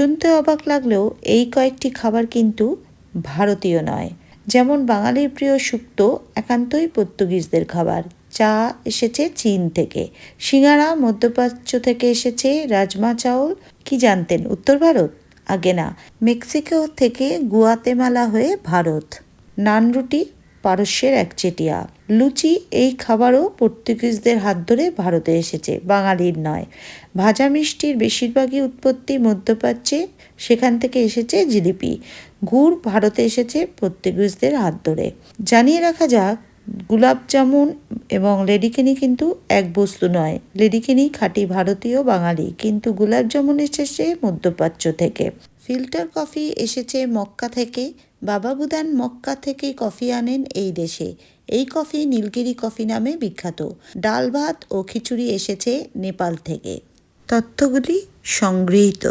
শুনতে অবাক লাগলেও এই কয়েকটি খাবার কিন্তু ভারতীয় নয়। যেমন বাঙালির প্রিয় শুক্তো একান্তই পর্তুগিজদের খাবার। চা এসেছে চীন থেকে, সিঙ্গারা মধ্যপ্রাচ্য থেকে এসেছে, রাজমা চাউল কি জানতেন উত্তর ভারত? আগে না, মেক্সিকো থেকে গুয়াতেমালা হয়ে ভারত। নান রুটি পারস্যের একচেটিয়া। লুচি এই খাবারও পর্তুগিজদের হাত ধরে ভারতে এসেছে, বাঙালির নয়। ভাজা মিষ্টির বেশিরভাগই উৎপত্তি মধ্যপ্রাচ্যে, সেখান থেকে এসেছে জিলিপি। গুড় ভারতে এসেছে পর্তুগিজদের হাত ধরে। জানিয়ে রাখা যাক, গুলাব জামুন এবং লেডিকেনি কিন্তু এক বস্তু নয়। লেডিকেনি খাঁটি ভারতীয় বাঙালি, কিন্তু গুলাব জামুন এসেছে মধ্যপ্রাচ্য থেকে। ফিল্টার কফি এসেছে মক্কা থেকে। বাবা বুদান মক্কা থেকে কফি আনেন এই দেশে। এই কফি নীলগিরি কফি নামে বিখ্যাত। ডাল ভাত ও খিচুড়ি এসেছে নেপাল থেকে। তথ্যগুলি সংগৃহীত।